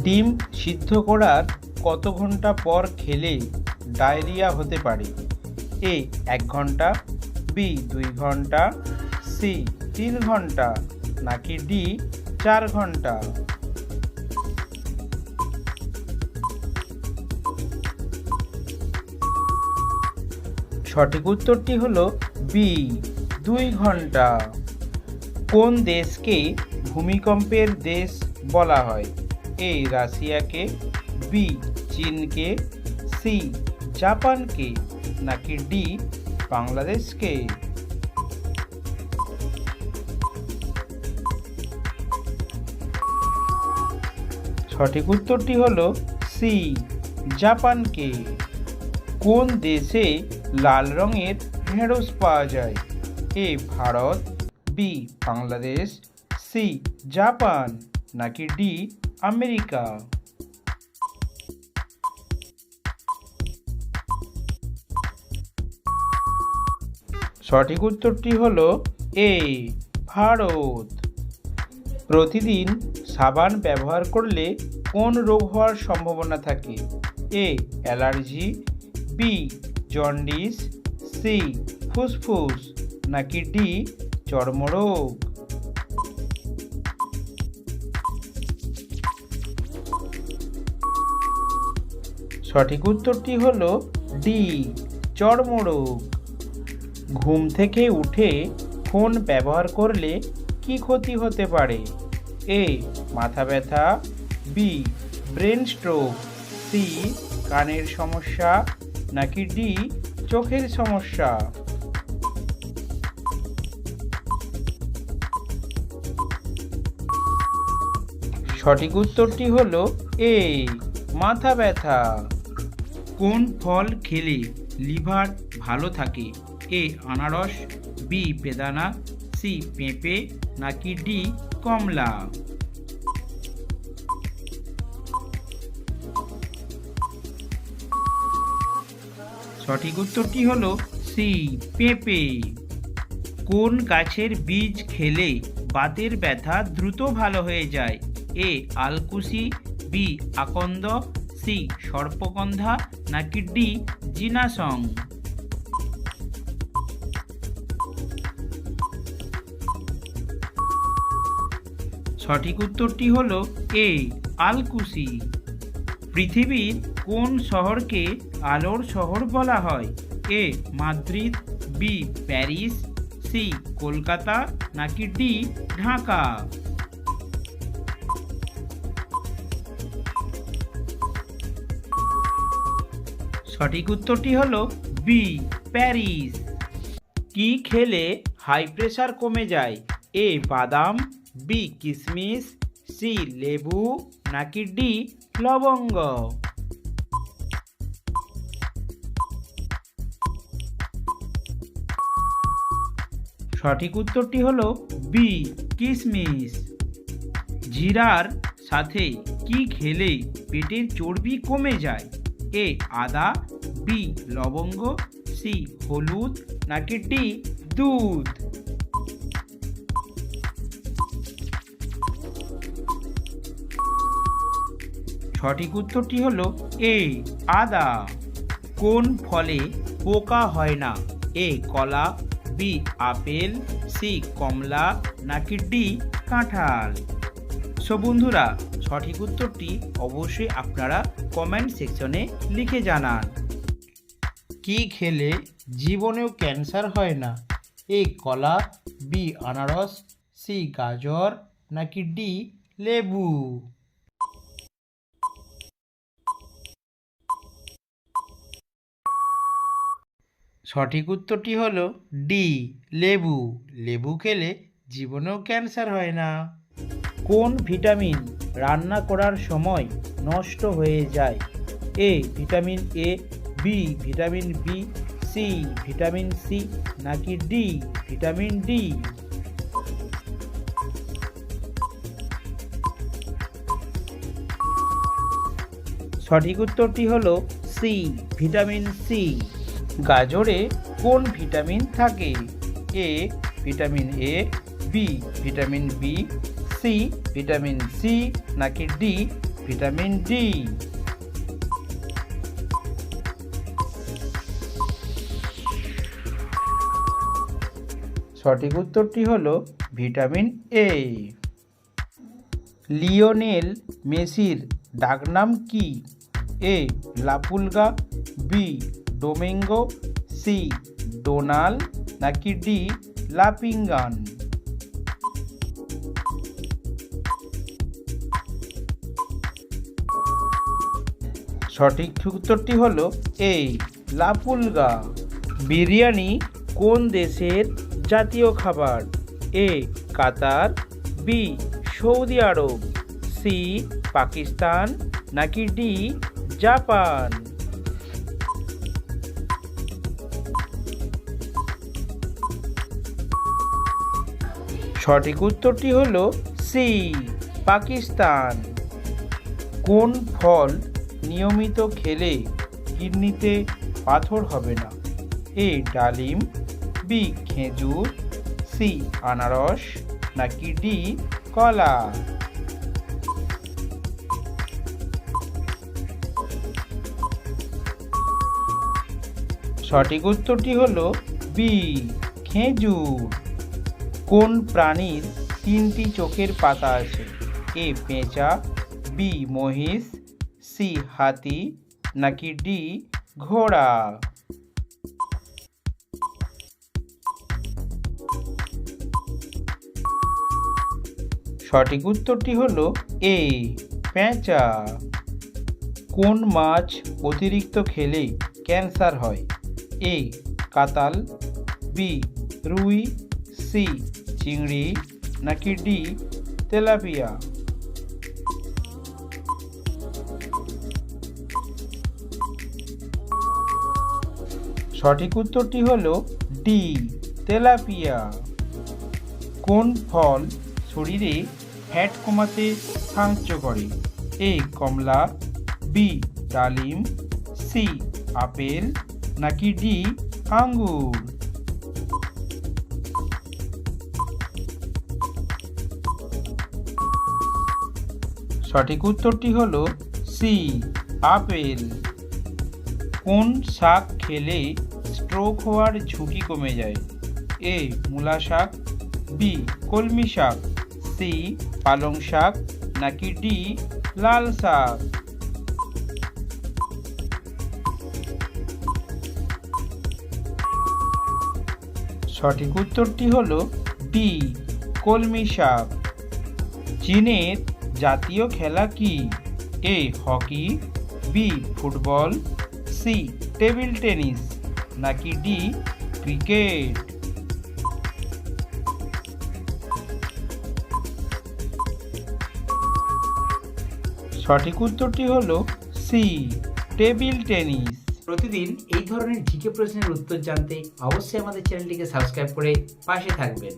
ডিম সিদ্ধ করার কত ঘন্টা পর খেলে ডায়রিয়া হতে পারে? এ 1 ঘন্টা, বি 2 ঘন্টা, সি 3 ঘন্টা, নাকি ডি 4 ঘন্টা? সঠিক উত্তরটি হলো বি 2 ঘন্টা। কোন দেশকে ভূমিকম্পের দেশ বলা হয়? এ রাশিয়াকে, বি চীনকে, সি জাপানকে, নাকি ডি বাংলাদেশকে? সঠিক উত্তরটি হলো সি জাপানকে। কোন দেশে লাল রঙের ঢেঁড়স পাওয়া যায়? A Bharat, B Bangladesh, C Japan, নাকি ডি আমেরিকা? সঠিক উত্তরটি হলো এ ভারত। প্রতিদিন সাবান ব্যবহার করলে কোন রোগ হওয়ার সম্ভাবনা থাকে? A allergy, B jaundice, C ফুসফুস, নাকি ডি চর্মরোগ? সঠিক উত্তরটি হলো ডি চর্মরোগ। ঘুম থেকে উঠে ফোন ব্যবহার করলে কি ক্ষতি হতে পারে? এ মাথা ব্যথা, বি ব্রেন স্ট্রোক, সি কানের সমস্যা, নাকি ডি চোখের সমস্যা? সঠিক উত্তরটি হলো এ মাথা ব্যথা। কোন ফল খেলে লিভার ভালো থাকে? এ আনারস, বি বেদানা, সি পেঁপে, নাকি ডি কমলা? সঠিক উত্তরটি হলো সি পেঁপে। কোন গাছের বীজ খেলে বাতের ব্যথা দ্রুত ভালো হয়ে যায়? এ আলকুশি, বি আকন্দ, সি সর্পগন্ধা, নাকি ডি জিনাসং? সঠিক উত্তরটি হলো এ আলকুশি। পৃথিবীর কোন শহরকে আলোর শহর বলা হয়? A Madrid, B Paris, C Kolkata, নাকি ডি ঢাকা? সঠিক উত্তরটি হলো বি প্যারিস। কি খেলে হাই প্রেশার কমে যায়? এ বাদাম, বি কিশমিশ, সি লেবু, নাকি ডি লবঙ্গ? সঠিক উত্তরটি হলো বি কিশমিশ। জিরার সাথে কি খেলে পেটের চর্বি কমে যায়? এ আদা, বি লবঙ্গ, সি হলুদ, নাকি ডি দুধ? সঠিক উত্তরটি হলো এ আদা। কোন ফলে পোকা হয় না? এ কলা, বি আপেল, সি কমলা, নাকি ডি কাঁঠাল? সো বন্ধুরা, সঠিক উত্তরটি অবশ্যই আপনারা কমেন্ট সেকশনে লিখে জানান। কি খেলে জীবনেও ক্যান্সার হয় না? এ কলা, বি আনারস, সি গাজর, নাকি ডি লেবু? সঠিক উত্তরটি হলো ডি লেবু। লেবু খেলে জীবনেও ক্যান্সার হয় না। কোন ভিটামিন রান্না করার সময় নষ্ট হয়ে যায়? A vitamin A, B vitamin B, C vitamin C, নাকি ডি ভিটামিন ডি? সঠিক উত্তরটি হলো সি ভিটামিন সি। গাজরে কোন ভিটামিন থাকে? A vitamin A, B vitamin B, C vitamin C, নাকি ডি ভিটামিন ডি। সঠিক উত্তরটি হলো ভিটামিন এ। লিওনেল মেসির ডাকনাম কি? A La Pulga, B Domingo, C Donal, নাকি ডি লাপিঙ্গান? সঠিক উত্তরটি হলো এ লাপুলগা। বিরিয়ানি কোন দেশের জাতীয় খাবার? এ কাতার, বি সৌদি আরব, সি পাকিস্তান, নাকি ডি জাপান? সঠিক উত্তরটি হলো সি পাকিস্তান। কোন ফল নিয়মিত খেলে কিডনিতে পাথর হবে না? এ ডালিম, বি খেজুর, সি আনারস, নাকি ডি কলা? সঠিক উত্তরটি হলো বি খেজুর। কোন প্রাণীর তিনটি চোখের পাতা আছে? এ পেঁচা, বি মহিষ, সি হাতি, নাকি ডি ঘোড়া? সঠিক উত্তরটি হলো এ পেঁচা। কোন মাছ অতিরিক্ত খেলে ক্যান্সার হয়? এ কাতাল, বি রুই, সি চিংড়ি, নাকি ডি তেলাপিয়া? সঠিক উত্তরটি হলো ডি তেলাপিয়া। কোন ফল শরীরে ফ্যাট কমাতে সাহায্য করে? এ কমলা, বি ডালিম, সি আপেল, নাকি ডি আঙ্গুর? সঠিক উত্তরটি হলো সি আপেল। কোন শাক খেলে স্ট্রোক হওয়ার ঝুঁকি কমে যায়? এ মূলা শাক, বি কলমি শাক, সি পালং শাক, নাকি ডি লাল শাক? সঠিক উত্তরটি হলো ডি কলমি শাক। চীনের জাতীয় খেলা কি? A hockey, B football, C table tennis, নাকি ডি ক্রিকেট? সঠিক উত্তরটি হলো সি টেবিল টেনিস। প্রতিদিন এই ধরনের জিকে প্রশ্নের উত্তর জানতে অবশ্যই আমাদের চ্যানেলটিকে সাবস্ক্রাইব করে পাশে থাকবেন।